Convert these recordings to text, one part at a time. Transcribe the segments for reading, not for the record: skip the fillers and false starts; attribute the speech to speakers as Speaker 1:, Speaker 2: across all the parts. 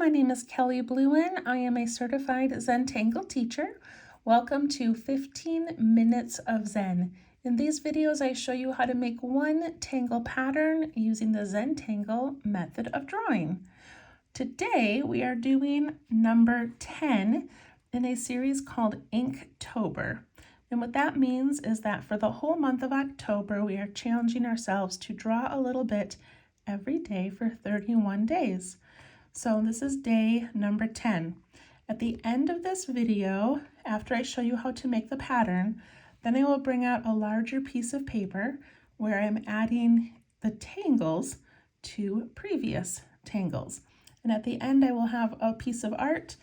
Speaker 1: my name is Kelly Bluen. I am a certified Zen Tangle teacher. Welcome to 15 Minutes of Zen. In these videos, I show you how to make one tangle pattern using the Zen Tangle method of drawing. Today, we are doing number 10 in a series called Inktober. And what that means is that for the whole month of October, we are challenging ourselves to draw a little bit every day for 31 days. So this is day number 10. At the end of this video, after I show you how to make the pattern, then I will bring out a larger piece of paper where I'm adding the tangles to previous tangles. And at the end, I will have a piece of art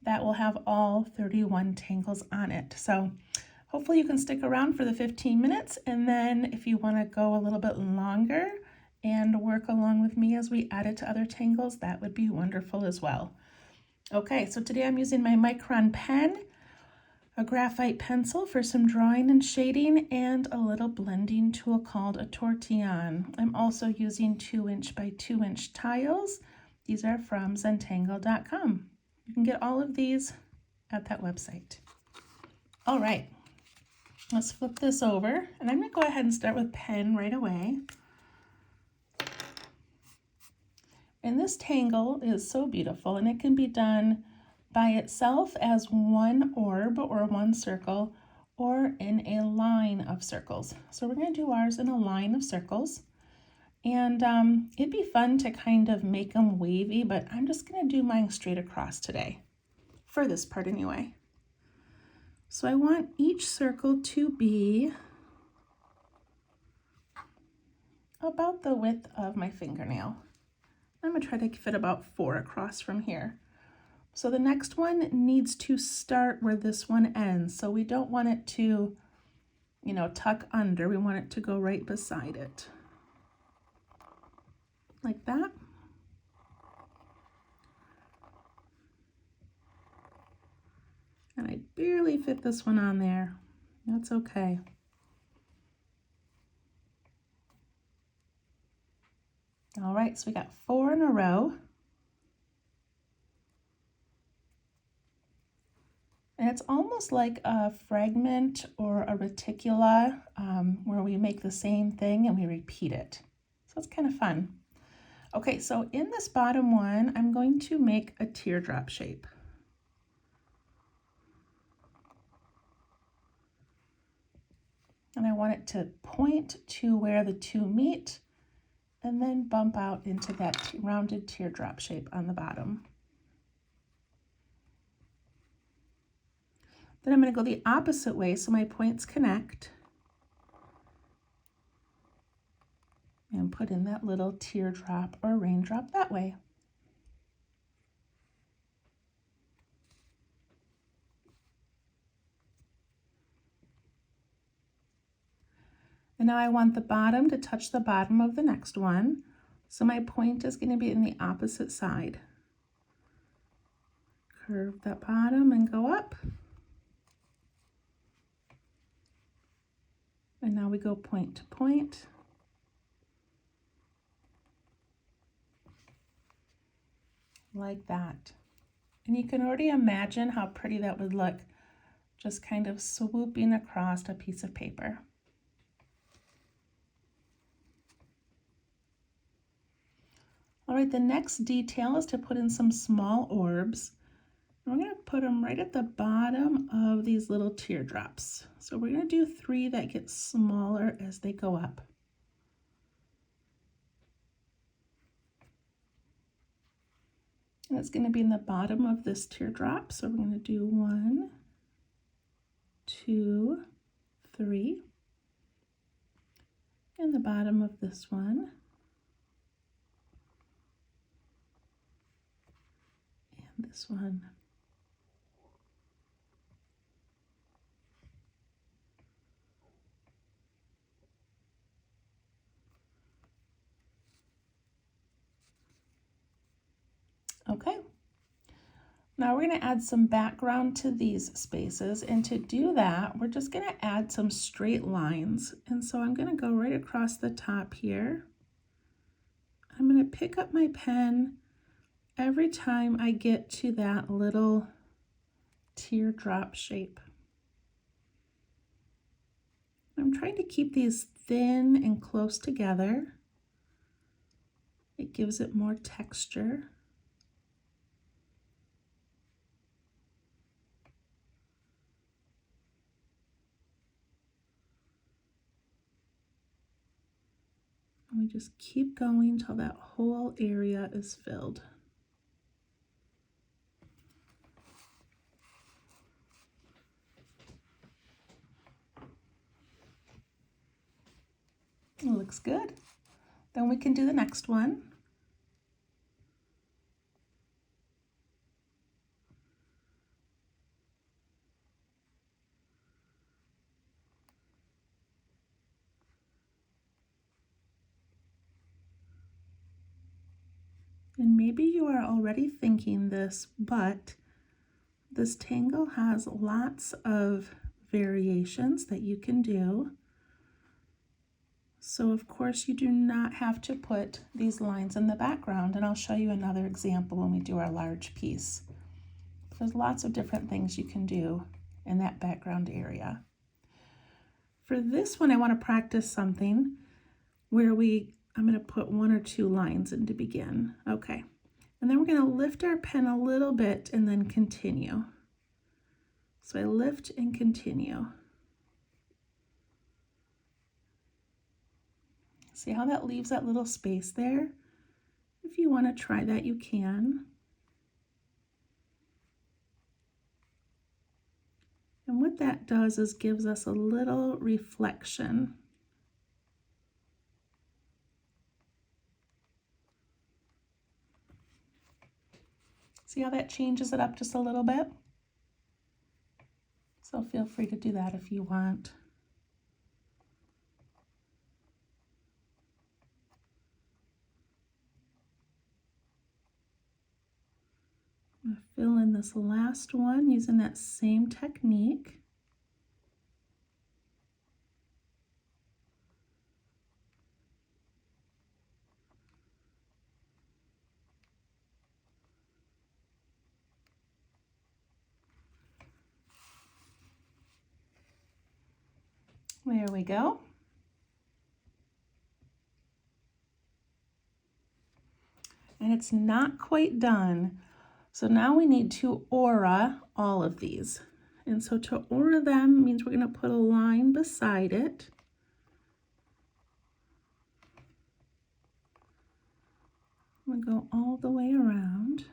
Speaker 1: that will have all 31 tangles on it. So hopefully you can stick around for the 15 minutes. And then if you want to go a little bit longer and work along with me as we add it to other tangles, that would be wonderful as well. Okay, so today I'm using my micron pen, a graphite pencil for some drawing and shading, and a little blending tool called a tortillon. I'm also using 2" by 2" tiles. These are from zentangle.com. You can get all of these at that website. All right, let's flip this over, and I'm gonna go ahead and start with pen right away. And this tangle is so beautiful, and it can be done by itself as one orb or one circle, or in a line of circles. So we're going to do ours in a line of circles. And it'd be fun to kind of make them wavy, but I'm just going to do mine straight across today, for this part anyway. So I want each circle to be about the width of my fingernail. I'm going to try to fit about 4 across from here. So the next one needs to start where this one ends. So we don't want it to, tuck under. We want it to go right beside it. Like that. And I barely fit this one on there. That's okay. All right, so we got 4 in a row. And it's almost like a fragment or a reticula where we make the same thing and we repeat it. So it's kind of fun. Okay, so in this bottom one, I'm going to make a teardrop shape. And I want it to point to where the two meet, and then bump out into that rounded teardrop shape on the bottom. Then I'm going to go the opposite way so my points connect, and put in that little teardrop or raindrop that way. And now I want the bottom to touch the bottom of the next one. So my point is going to be in the opposite side. Curve that bottom and go up. And now we go point to point. Like that. And you can already imagine how pretty that would look, just kind of swooping across a piece of paper. All right, the next detail is to put in some small orbs. We're going to put them right at the bottom of these little teardrops. So we're going to do 3 that get smaller as they go up. And it's going to be in the bottom of this teardrop. So we're going to do 1, 2, 3. In the bottom of this one. And this one. Okay, now we're going to add some background to these spaces, and to do that, we're just going to add some straight lines. And so I'm going to go right across the top here. I'm going to pick up my pen every time I get to that little teardrop shape. I'm trying to keep these thin and close together. It gives it more texture. And we just keep going till that whole area is filled. It looks good. Then we can do the next one. And maybe you are already thinking this, but this tangle has lots of variations that you can do. So of course you do not have to put these lines in the background, and I'll show you another example when we do our large piece. There's lots of different things you can do in that background area. For this one, I want to practice something where I'm going to put 1 or 2 lines in to begin. Okay, and then we're going to lift our pen a little bit and then continue. So I lift and continue. See how that leaves that little space there? If you want to try that, you can. And what that does is gives us a little reflection. See how that changes it up just a little bit? So feel free to do that if you want. I'm going to fill in this last one using that same technique. There we go. And it's not quite done. So now we need to aura all of these. And so to aura them means we're going to put a line beside it. I'm going to go all the way around.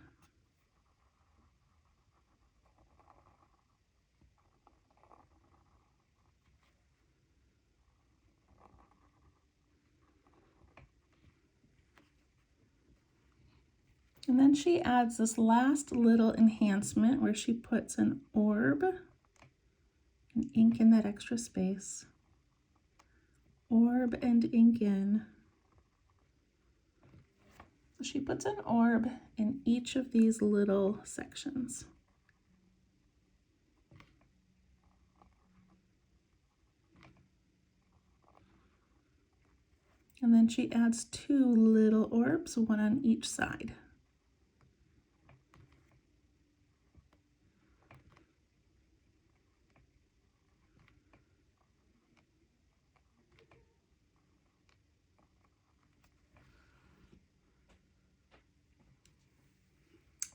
Speaker 1: And then she adds this last little enhancement where she puts an orb and ink in that extra space. Orb and ink in. So she puts an orb in each of these little sections. And then she adds 2 little orbs, one on each side.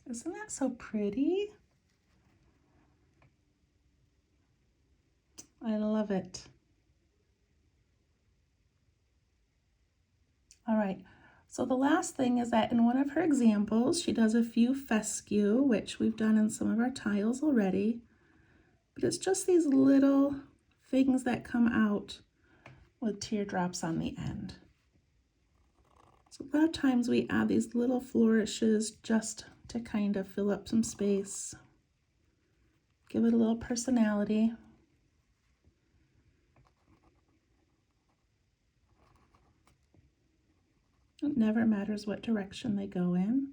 Speaker 1: Isn't that so pretty? I love it. All right, so the last thing is that in one of her examples, she does a few fescue, which we've done in some of our tiles already, but it's just these little things that come out with teardrops on the end. So a lot of times we add these little flourishes just to kind of fill up some space, give it a little personality. It never matters what direction they go in,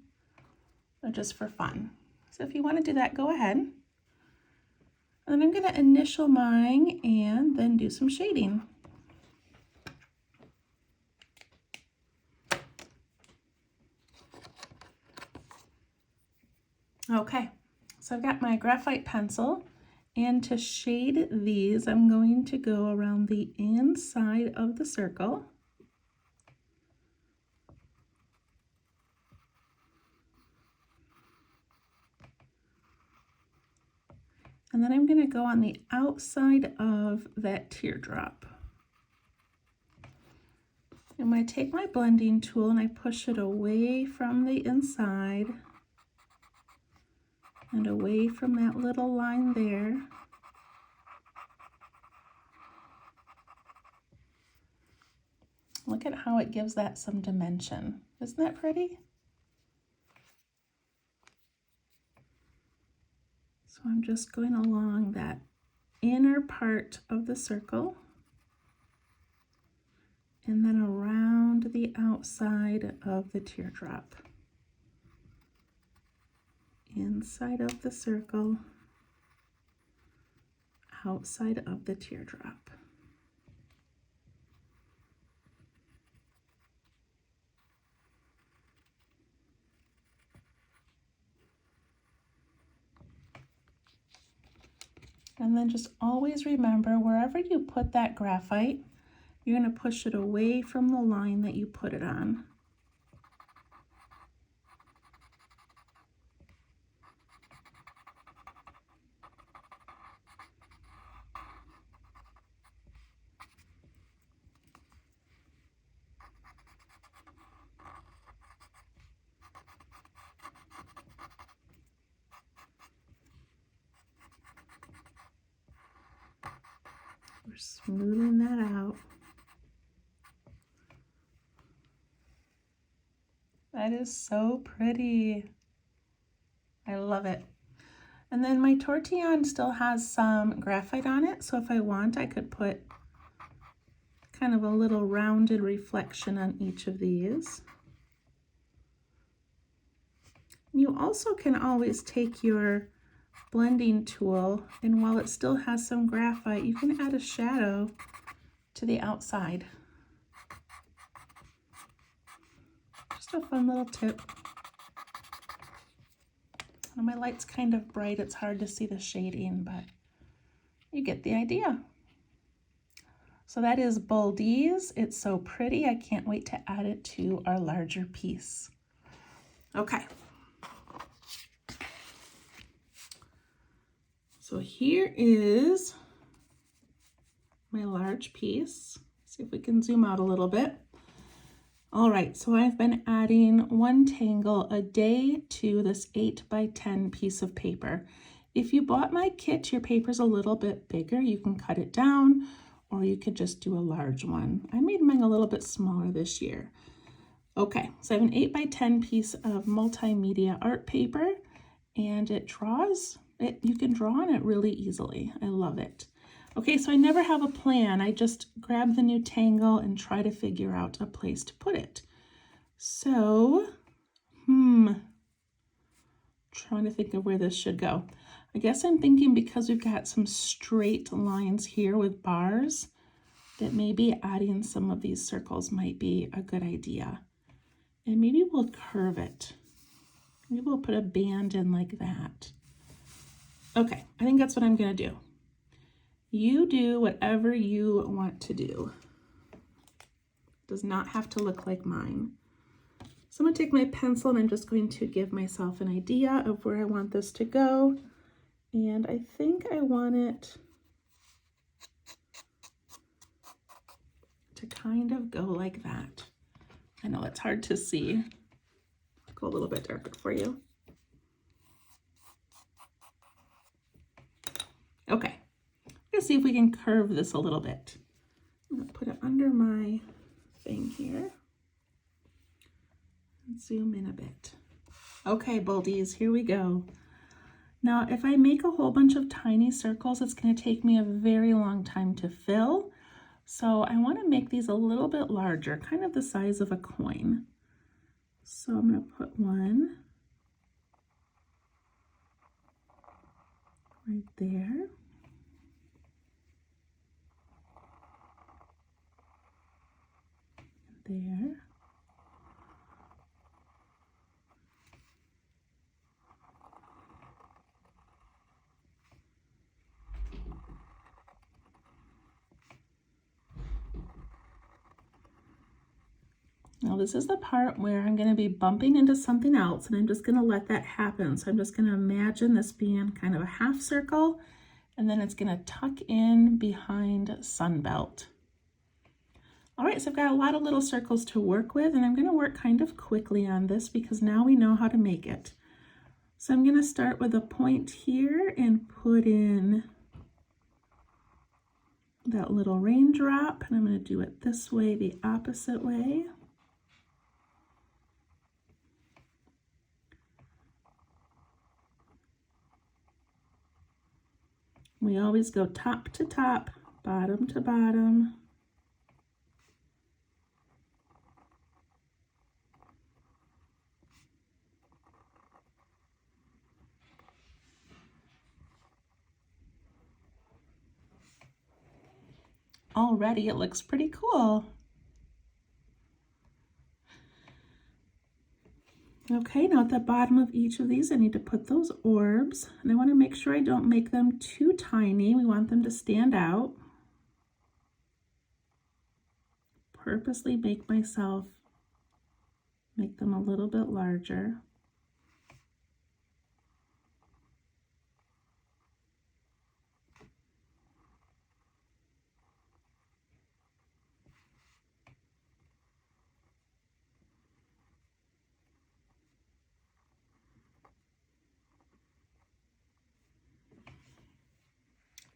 Speaker 1: they're just for fun. So if you want to do that, go ahead. And then I'm going to initial mine and then do some shading. Okay, so I've got my graphite pencil, and to shade these, I'm going to go around the inside of the circle. And then I'm going to go on the outside of that teardrop. I'm going to take my blending tool and I push it away from the inside and away from that little line there. Look at how it gives that some dimension. Isn't that pretty? So I'm just going along that inner part of the circle and then around the outside of the teardrop. Inside of the circle, outside of the teardrop. And then just always remember, wherever you put that graphite, you're going to push it away from the line that you put it on. We're smoothing that out. That is so pretty. I love it. And then my tortillon still has some graphite on it, so if I want, I could put kind of a little rounded reflection on each of these. You also can always take your blending tool, and while it still has some graphite, you can add a shadow to the outside. Just a fun little tip. And my light's kind of bright, it's hard to see the shading, but you get the idea. So that is Buldiz. It's so pretty. I can't wait to add it to our larger piece. Okay. So here is my large piece. See if we can zoom out a little bit. All right, so I've been adding one tangle a day to this 8 by 10 piece of paper. If you bought my kit, your paper's a little bit bigger, you can cut it down, or you could just do a large one. I made mine a little bit smaller this year. Okay, so I have an 8 by 10 piece of multimedia art paper, and it draws. You can draw on it really easily. I love it. Okay, so I never have a plan. I just grab the new tangle and try to figure out a place to put it. So, trying to think of where this should go. I guess I'm thinking because we've got some straight lines here with bars, that maybe adding some of these circles might be a good idea. And maybe we'll curve it. Maybe we'll put a band in like that. Okay, I think that's what I'm gonna do. You do whatever you want to do. It does not have to look like mine. So I'm gonna take my pencil and I'm just going to give myself an idea of where I want this to go. And I think I want it to kind of go like that. I know it's hard to see. I'll go a little bit darker for you. Okay. Let's see if we can curve this a little bit. I'm going to put it under my thing here and zoom in a bit. Okay, Buldiz, here we go. Now, if I make a whole bunch of tiny circles, it's going to take me a very long time to fill. So I want to make these a little bit larger, kind of the size of a coin. So I'm going to put one right there. There. Now this is the part where I'm going to be bumping into something else, and I'm just going to let that happen. So I'm just going to imagine this being kind of a half circle, and then it's going to tuck in behind Sunbelt. All right, so I've got a lot of little circles to work with, and I'm going to work kind of quickly on this because now we know how to make it. So I'm going to start with a point here and put in that little raindrop, and I'm going to do it this way, the opposite way. We always go top to top, bottom to bottom. Already it looks pretty cool. Okay, now at the bottom of each of these, I need to put those orbs, and I want to make sure I don't make them too tiny. We want them to stand out. Purposely make them a little bit larger.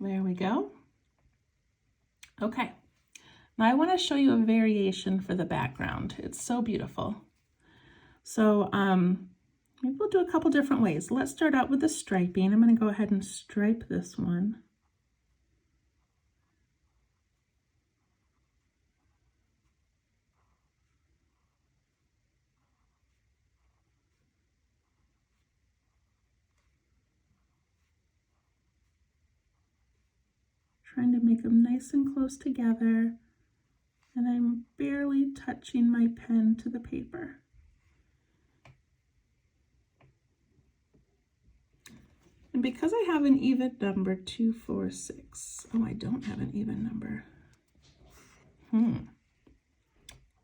Speaker 1: There we go. Okay, now I want to show you a variation for the background. It's so beautiful. So maybe we'll do a couple different ways. Let's start out with the striping. I'm going to go ahead and stripe this one. Trying to make them nice and close together, and I'm barely touching my pen to the paper. And because I have an even number, 2, 4, 6. Oh, I don't have an even number.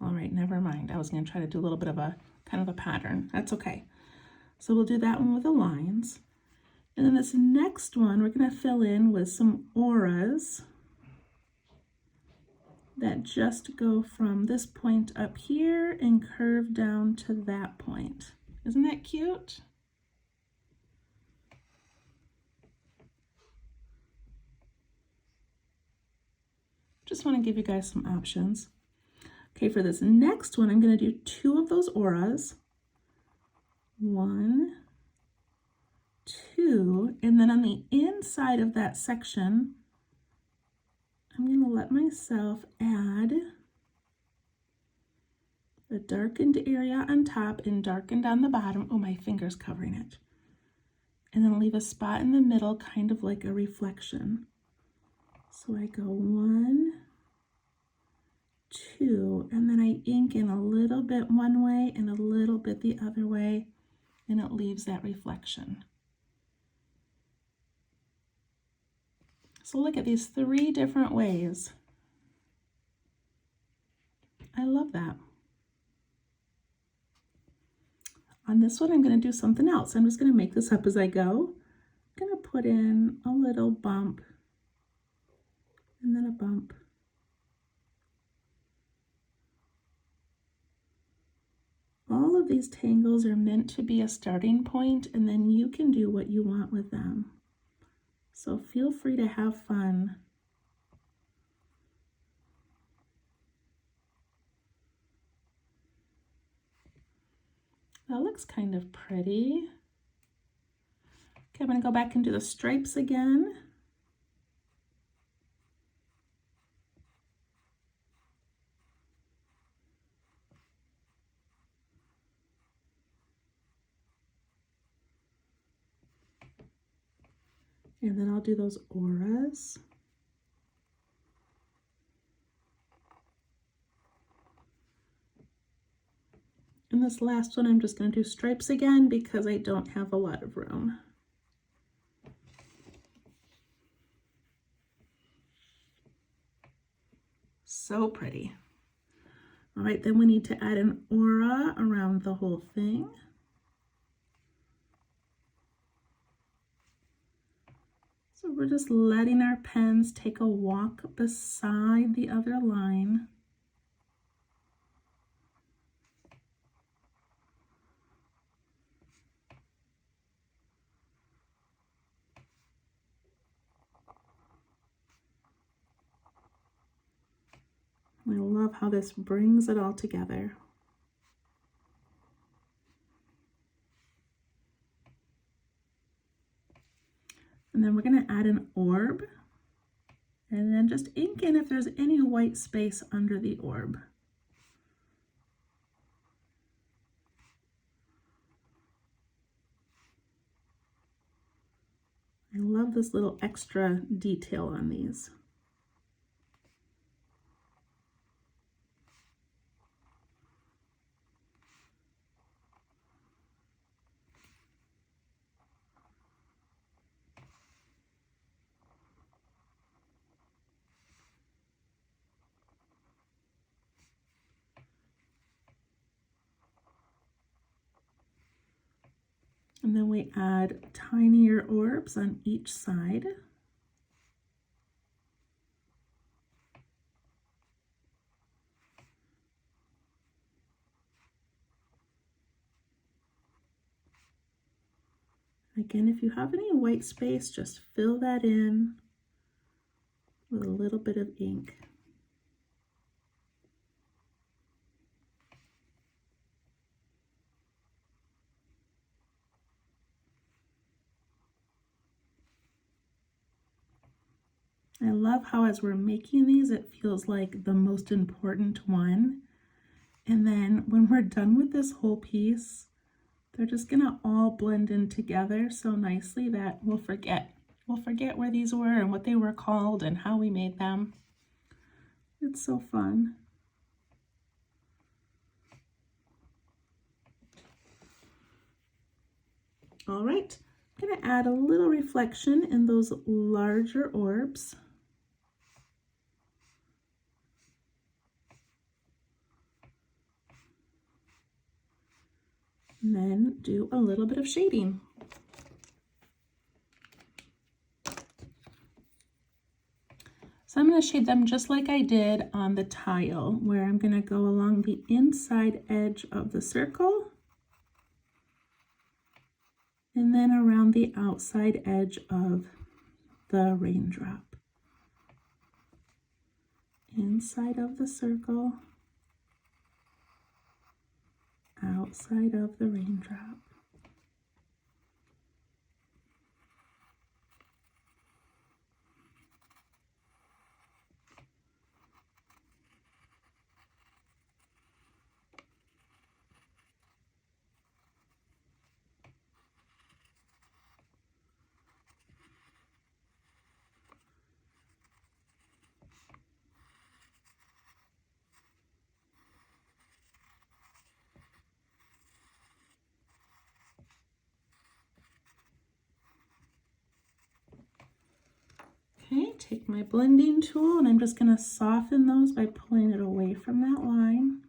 Speaker 1: All right, never mind. I was going to try to do a little bit of a kind of a pattern. That's okay. So we'll do that one with the lines. And then this next one, we're going to fill in with some auras that just go from this point up here and curve down to that point. Isn't that cute? Just want to give you guys some options. Okay, for this next one, I'm going to do 2 of those auras. 1, 2, and then on the inside of that section, I'm going to let myself add the darkened area on top and darkened on the bottom. Oh, my finger's covering it. And then leave a spot in the middle, kind of like a reflection. So I go 1, 2, and then I ink in a little bit one way and a little bit the other way, and it leaves that reflection. So look at these 3 different ways. I love that. On this one, I'm going to do something else. I'm just going to make this up as I go. I'm going to put in a little bump and then a bump. All of these tangles are meant to be a starting point, and then you can do what you want with them. So feel free to have fun. That looks kind of pretty. Okay, I'm going to go back and do the stripes again. And then I'll do those auras. And this last one, I'm just going to do stripes again because I don't have a lot of room. So pretty. All right, then we need to add an aura around the whole thing. So we're just letting our pens take a walk beside the other line. I love how this brings it all together. And then we're going to add an orb and then just ink in if there's any white space under the orb. I love this little extra detail on these. And then we add tinier orbs on each side. Again, if you have any white space, just fill that in with a little bit of ink. I love how as we're making these, it feels like the most important one. And then when we're done with this whole piece, they're just gonna all blend in together so nicely that we'll forget where these were and what they were called and how we made them. It's so fun. All right, I'm gonna add a little reflection in those larger orbs. And then do a little bit of shading. So I'm going to shade them just like I did on the tile, where I'm going to go along the inside edge of the circle and then around the outside edge of the raindrop. Inside of the circle, outside of the raindrop. Okay, take my blending tool and I'm just going to soften those by pulling it away from that line.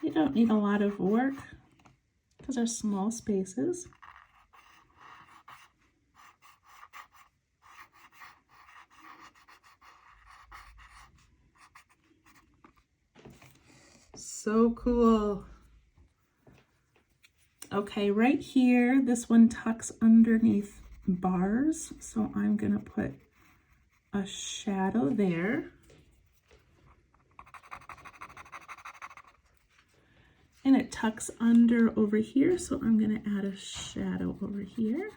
Speaker 1: You don't need a lot of work because they're small spaces. So cool. Okay, right here, this one tucks underneath bars, so I'm gonna put a shadow there. And it tucks under over here, so I'm gonna add a shadow over here.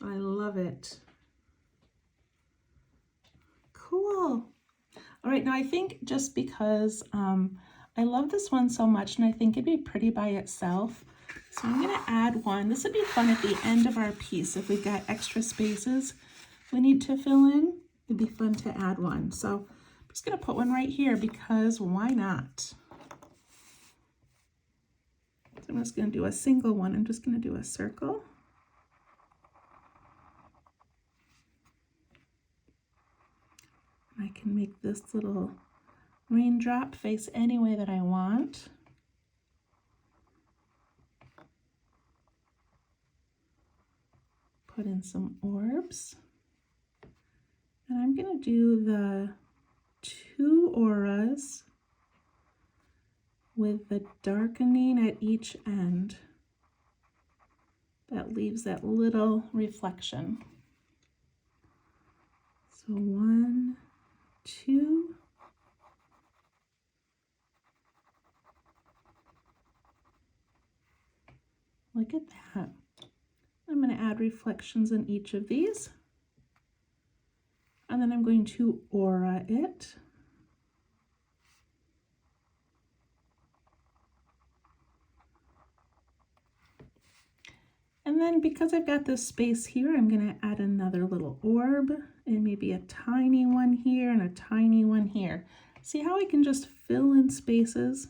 Speaker 1: I love it. Cool. All right, now I think just because I love this one so much and I think it'd be pretty by itself, So I'm going to add one. This would be fun at the end of our piece if we've got extra spaces we need to fill in. It'd be fun to add one. So I'm just going to put one right here because why not? So I'm just going to do a single one. I'm just going to do a circle. I can make this little raindrop face any way that I want. Put in some orbs. And I'm going to do the 2 auras with the darkening at each end. That leaves that little reflection. So 1, 2. Look at that. I'm going to add reflections in each of these. And then I'm going to aura it. And then because I've got this space here, I'm going to add another little orb and maybe a tiny one here and a tiny one here. See how I can just fill in spaces,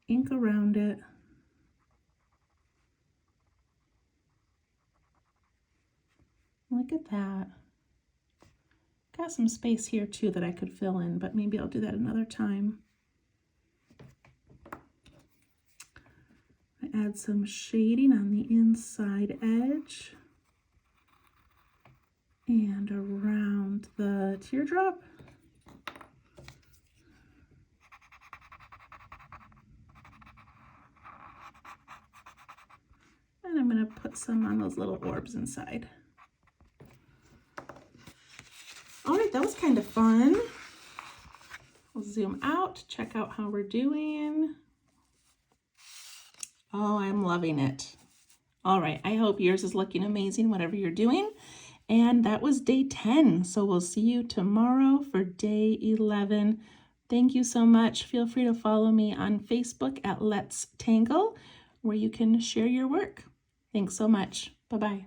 Speaker 1: ink around it. Look at that. Got some space here too that I could fill in, but maybe I'll do that another time. I add some shading on the inside edge and around the teardrop. And I'm going to put some on those little orbs inside. All right, that was kind of fun. We'll zoom out, check out how we're doing. Oh, I'm loving it. All right, I hope yours is looking amazing, whatever you're doing. And that was day 10. So we'll see you tomorrow for day 11. Thank you so much. Feel free to follow me on Facebook at Let's Tangle, where you can share your work. Thanks so much. Bye-bye.